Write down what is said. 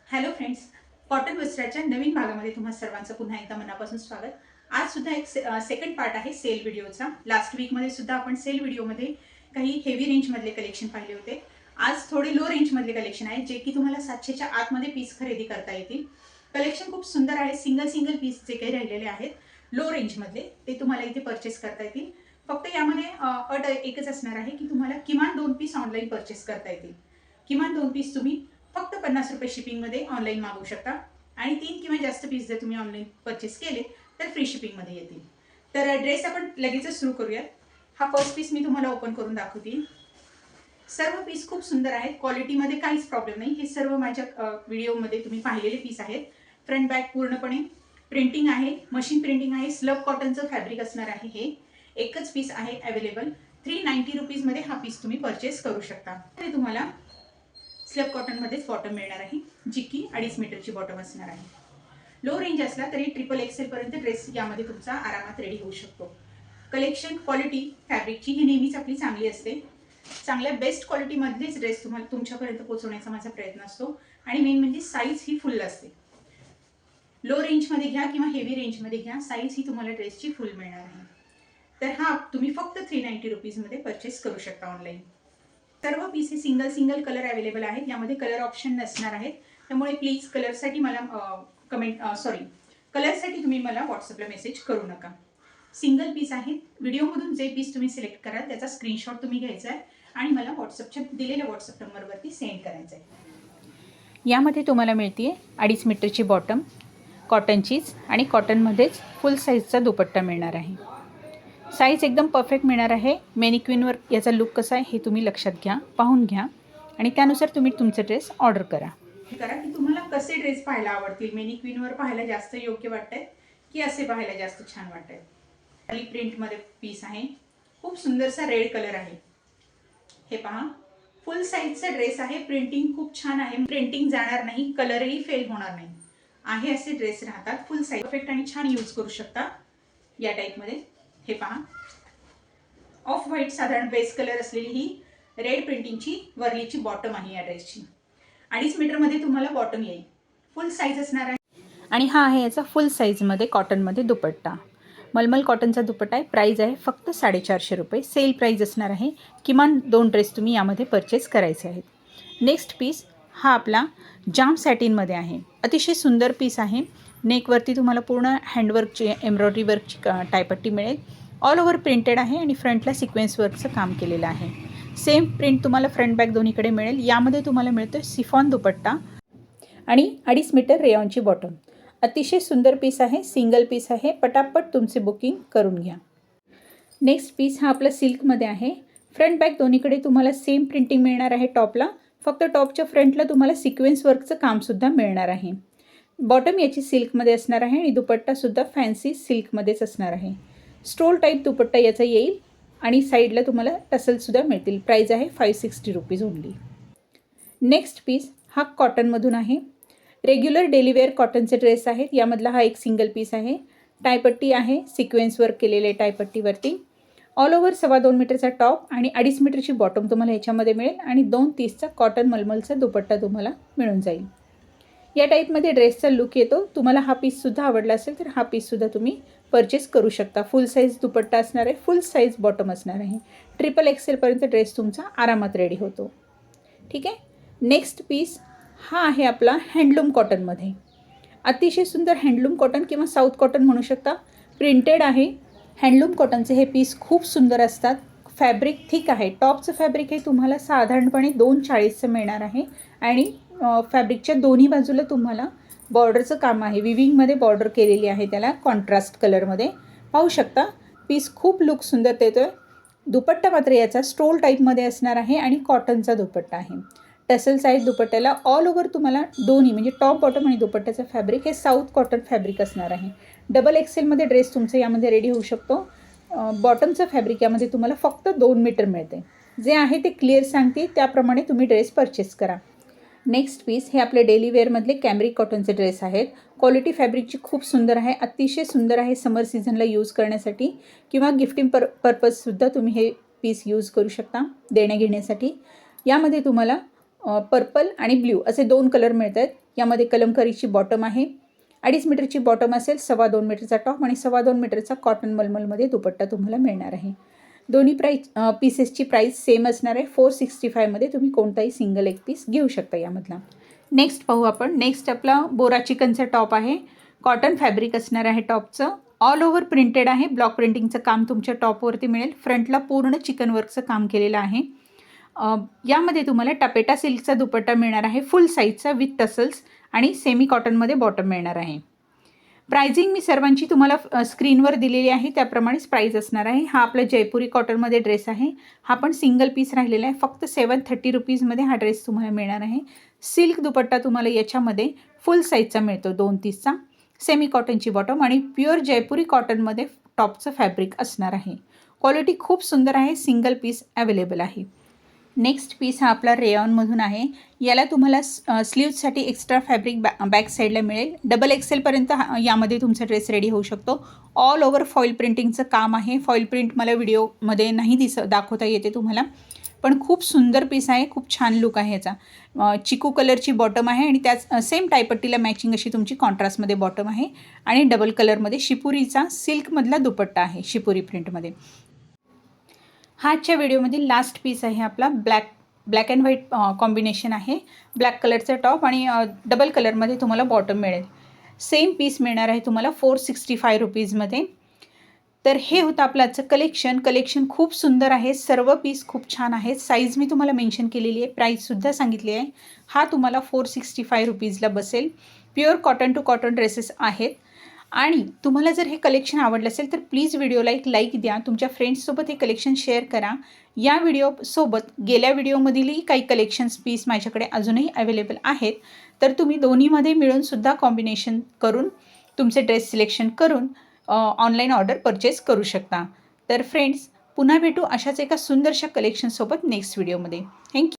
Hello friends, cotton वस्त्राच्या नवीन भागामध्ये तुम्हा सर्वांचं पुन्हा एकदा मनापासून स्वागत. आज सुद्धा एक सेकंड पार्ट आहे सेल व्हिडिओचा. लास्ट वीकमध्ये सुद्धा आपण सेल व्हिडिओमध्ये काही हेवी रेंजमधले कलेक्शन पाहिले होते. आज थोडे लो रेंजमधले कलेक्शन आहे जे की तुम्हाला 700च्या आतमध्ये पीस खरेदी करता येतील. कलेक्शन खूप सुंदर आहे. सिंगल पीस जे काही राहिलेले आहेत लो रेंजमधले ते तुम्हाला इथे परचेस करता येतील. फक्त यामध्ये अट एकच असणार आहे की तुम्हाला किमान 2 पीस ऑनलाईन परचेस करता येतील. किमान 2 पीस तुम्ही फक्त 50 रुपये शिपिंगमध्ये ऑनलाईन मागवू शकता आणि 3 किंवा जास्त पीस जर तुम्ही ऑनलाईन परचेस केले तर फ्री शिपिंगमध्ये येतील. तर ड्रेस आपण लगेचच सुरू करूयात. हा फर्स्ट पीस मी तुम्हाला ओपन करून दाखवते. सर्व पीस खूप सुंदर आहेत. क्वालिटीमध्ये काहीच प्रॉब्लेम नाही. हे सर्व माझ्या व्हिडिओमध्ये तुम्ही पाहिलेले पीस आहेत. फ्रंट बॅक पूर्णपणे प्रिंटिंग आहे, मशीन प्रिंटिंग आहे. स्लब कॉटनचं फॅब्रिक असणार आहे. हे एकच पीस आहे अवेलेबल. 390 रुपीजमध्ये हा पीस तुम्ही परचेस करू शकता. ते तुम्हाला स्लब कॉटनमध्येच बॉटम मिळणार आहे जी की 2.5 मीटरची बॉटम असणार आहे. लो रेंज असला तरी XXL पर्यंत ड्रेस यामध्ये तुमचा आरामात रेडी होऊ शकतो. कलेक्शन क्वालिटी फॅब्रिकची ही नेहमीच आपली चांगली असते. चांगल्या बेस्ट क्वालिटीमधलेच ड्रेस तुम्हाला तुमच्यापर्यंत पोहोचवण्याचा माझा प्रयत्न असतो आणि मेन म्हणजे साईज ही फुल असते. लो रेंजमध्ये घ्या किंवा हेवी रेंजमध्ये घ्या, साईज ही तुम्हाला ड्रेसची फुल मिळणार आहे. तर हा तुम्ही फक्त 390 रुपीजमध्ये परचेस करू शकता ऑनलाईन. सर्व पीस हे सिंगल कलर अवेलेबल आहेत. यामध्ये कलर ऑप्शन नसणार आहेत. त्यामुळे प्लीज कलरसाठी तुम्ही मला व्हॉट्सअपला मेसेज करू नका. सिंगल पीस आहेत. व्हिडिओमधून जे पीस तुम्ही सिलेक्ट कराल त्याचा स्क्रीनशॉट तुम्ही घ्यायचा आहे आणि मला दिलेल्या व्हॉट्सअप नंबरवरती सेंड करायचं आहे. यामध्ये तुम्हाला मिळते 2.5 मीटरची बॉटम, कॉटनचीच आणि कॉटनमध्येच फुल साईजचा दुपट्टा मिळणार आहे. साईज एकदम परफेक्ट मिळणार आहे. मेनिक्विनवर याचा लुक कसा आहे हे तुम्ही लक्षात घ्या, पाहून घ्या आणि त्यानुसार तुम्ही तुमचे ड्रेस ऑर्डर करा की तुम्हाला कसे ड्रेस पाहायला आवडतील. मेनिक्विनवर पाहायला जास्त योग्य वाटतंय की असे पाहायला जास्त छान वाटतंय. खाली प्रिंटमध्ये पीस आहे. खूप सुंदरसा रेड कलर आहे. हे पहा, फुल साईजचा ड्रेस आहे. प्रिंटिंग खूप छान आहे. प्रिंटिंग जाणार नाही, कलरही फेल होणार नाही आहे असे ड्रेस राहतात. फुल साईज परफेक्ट आणि छान यूज करू शकता या टाईपमध्ये. हे पहा, ऑफ व्हाईट साधारण बेस कलर असलेली ही रेड प्रिंटिंगची वरलीची बॉटम आहे या ड्रेसची. 2.5 मीटरमध्ये तुम्हाला बॉटम येईल. फुल साईज असणार आहे आणि हा आहे याचा फुल साईजमध्ये कॉटनमध्ये दुपट्टा. मलमल कॉटनचा दुपट्टा आहे. प्राईज आहे फक्त 450 रुपये. सेल प्राईज असणार आहे. किमान 2 ड्रेस तुम्ही यामध्ये परचेस करायचे आहेत. नेक्स्ट पीस हा आपला जाम सॅटिनमध्ये आहे. अतिशय सुंदर पीस आहे. नेकवरती तुम्हाला पूर्ण हँडवर्कची एम्ब्रॉयडरी वर्कची टायपट्टी मिळेल. ऑल ओव्हर प्रिंटेड आहे आणि फ्रंटला सिक्वेन्स वर्कचं काम केलेलं आहे. सेम प्रिंट तुम्हाला फ्रंट बॅक दोन्हीकडे मिळेल. यामध्ये तुम्हाला मिळतो सिफॉन दुपट्टा आणि 2.5 मीटर रेयॉनची बॉटम. अतिशय सुंदर पीस आहे. सिंगल पीस आहे. पटापट तुमचे बुकिंग करून घ्या. नेक्स्ट पीस हा आपला सिल्कमध्ये आहे. फ्रंट बॅक दोन्हीकडे तुम्हाला सेम प्रिंटिंग मिळणार आहे. टॉपला फक्त टॉपच्या फ्रंटला तुम्हाला सिक्वेन्स वर्कचं कामसुद्धा मिळणार आहे. बॉटम याची सिल्कमध्ये असणार आहे आणि दुपट्टासुद्धा फॅन्सी सिल्कमध्येच असणार आहे. स्टोल टाईप दुपट्टा याचा येईल आणि साईडला तुम्हाला टसलसुद्धा मिळतील. प्राईज आहे 560 रुपीज ओनली. नेक्स्ट पीस हा कॉटनमधून आहे. रेग्युलर डेलीवेअर कॉटनचे ड्रेस आहेत. यामधला हा एक सिंगल पीस आहे. टायपट्टी आहे. सिक्वेन्स वर्क केलेले टायपट्टीवरती. ऑल ओव्हर 2.25 मीटरचा टॉप आणि 2.5 मीटरची बॉटम तुम्हाला ह्याच्यामध्ये मिळेल आणि 230चा कॉटन मलमलचा दुपट्टा तुम्हाला मिळून जाईल. या टाईपमध्ये ड्रेसचा लुक येतो. तुम्हाला हा पीससुद्धा आवडला असेल तर हा पीससुद्धा तुम्ही परचेस करू शकता. फुल साईज दुपट्टा असणार आहे. फुल साईज बॉटम असणार आहे. XXL पर्यंत ड्रेस तुमचा आरामात रेडी होतो. ठीक आहे. नेक्स्ट पीस हा आहे आपला हँडलूम कॉटनमध्ये. अतिशय सुंदर हँडलूम कॉटन किंवा साऊथ कॉटन म्हणू शकता. प्रिंटेड आहे. हँडलूम कॉटनचे हे पीस खूप सुंदर असतात. फॅब्रिक थिक आहे. टॉपचं फॅब्रिक हे तुम्हाला साधारणपणे 240चं मिळणार आहे आणि फॅब्रिकच्या दोन्ही बाजूला तुम्हाला बॉर्डरचं काम आहे. विविंगमध्ये बॉर्डर केलेली आहे त्याला कॉन्ट्रास्ट कलरमध्ये. पाहू शकता पीस खूप लुक सुंदर देतो आहे. दुपट्टा मात्र याचा स्टोल टाईपमध्ये असणार आहे आणि कॉटनचा दुपट्टा आहे. टसल साईज दुपट्ट्याला ऑल ओव्हर तुम्हाला दोन्ही म्हणजे टॉप बॉटम आणि दुपट्ट्याचं फॅब्रिक हे साऊथ कॉटन फॅब्रिक असणार आहे. XXLमध्ये ड्रेस तुमचं यामध्ये रेडी होऊ शकतो. बॉटमचं फॅब्रिक यामध्ये तुम्हाला फक्त 2 मीटर मिळते. जे आहे ते क्लिअर सांगते त्याप्रमाणे तुम्ही ड्रेस परचेस करा. नेक्स्ट पीस हे आपले डेली वेअरमधले कॅम्ब्रिक कॉटनचे ड्रेस आहेत. क्वालिटी फॅब्रिकची खूप सुंदर आहे. अतिशय सुंदर आहे. समर सीझनला यूज करण्यासाठी किंवा गिफ्टिंग पर्पजसुद्धा तुम्ही हे पीस यूज करू शकता देण्याघेण्यासाठी. यामध्ये तुम्हाला पर्पल आणि ब्ल्यू असे 2 कलर मिळत आहेत. यामध्ये कलमकारीची बॉटम आहे. 2.5 मीटरची बॉटम असेल, 2.25 मीटरचा टॉप आणि 2.25 मीटरचा कॉटन मलमलमध्ये दुपट्टा तुम्हाला मिळणार आहे. दोन्ही पीसेसची प्राईस सेम असणार आहे. 465मध्ये तुम्ही कोणताही सिंगल एक पीस घेऊ शकता यामधला. नेक्स्ट पाहू आपण. नेक्स्ट आपला बोरा चिकनचा टॉप आहे. कॉटन फॅब्रिक असणार आहे टॉपचं. ऑल ओव्हर प्रिंटेड आहे. ब्लॉक प्रिंटिंगचं काम तुमच्या टॉपवरती मिळेल. फ्रंटला पूर्ण चिकन वर्कचं काम केलेलं आहे. यामध्ये तुम्हाला टपेटा सिल्कचा दुपट्टा मिळणार आहे, फुल साईजचा विथ टसल्स आणि सेमी कॉटनमध्ये बॉटम मिळणार आहे. प्राइजिंग मी सर्वांची तुम्हाला स्क्रीनवर दिलेली आहे, त्याप्रमाणेच प्राईज असणार आहे. हा आपला जयपुरी कॉटनमध्ये ड्रेस आहे. हा पण सिंगल पीस राहिलेला आहे. फक्त 730 रुपीजमध्ये हा ड्रेस तुम्हाला मिळणार आहे. सिल्क दुपट्टा तुम्हाला याच्यामध्ये फुल साईजचा मिळतो, 230चा. सेमी कॉटनची बॉटम आणि प्युअर जयपुरी कॉटनमध्ये टॉपचं फॅब्रिक असणार आहे. क्वालिटी खूप सुंदर आहे. सिंगल पीस अवेलेबल आहे. नेक्स्ट पीस हा आपला रेयॉनमधून आहे. याला तुम्हाला स्लीव्जसाठी एक्स्ट्रा फॅब्रिक बॅक साईडला मिळेल. डबल एक्सेलपर्यंत यामध्ये तुमचा ड्रेस रेडी होऊ शकतो. ऑल ओव्हर फॉईल प्रिंटिंगचं काम आहे. फॉईल प्रिंट मला व्हिडिओमध्ये नाही दाखवता येते तुम्हाला, पण खूप सुंदर पीस आहे. खूप छान लुक आहे याचा. चिकू कलरची बॉटम आहे आणि त्याच सेम टायपट्टीला मॅचिंग अशी तुमची कॉन्ट्रास्टमध्ये बॉटम आहे आणि डबल कलरमध्ये शिपुरीचा सिल्कमधला दुपट्टा आहे, शिपुरी प्रिंटमध्ये. हा आजच्या व्हिडिओमधील लास्ट पीस आहे आपला. ब्लॅक अँड व्हाईट कॉम्बिनेशन आहे. ब्लॅक कलरचा टॉप आणि डबल कलरमध्ये तुम्हाला बॉटम मिळेल. सेम पीस मिळणार आहे तुम्हाला 465 रुपीजमध्ये. तर हे होतं आपलं आजचं कलेक्शन खूप सुंदर आहे. सर्व पीस खूप छान आहेत. साईज मी तुम्हाला मेन्शन केलेली आहे, प्राईससुद्धा सांगितली आहे. हा तुम्हाला 465 रुपीजला बसेल. Pure cotton to cotton dresses आहेत. आणि तुम्हाला जर हे कलेक्शन आवडलं असेल तर प्लीज व्हिडिओला एक लाईक द्या. तुमच्या फ्रेंड्ससोबत हे कलेक्शन शेअर करा. या व्हिडिओसोबत गेल्या व्हिडिओमधीलही काही कलेक्शन्स पीस माझ्याकडे अजूनही अवेलेबल आहेत. तर तुम्ही दोन्हीमध्ये मिळूनसुद्धा कॉम्बिनेशन करून तुमचे ड्रेस सिलेक्शन करून ऑनलाईन ऑर्डर परचेस करू शकता. तर फ्रेंड्स, पुन्हा भेटू अशाच एका सुंदरशा कलेक्शनसोबत नेक्स्ट व्हिडिओमध्ये. थँक्यू.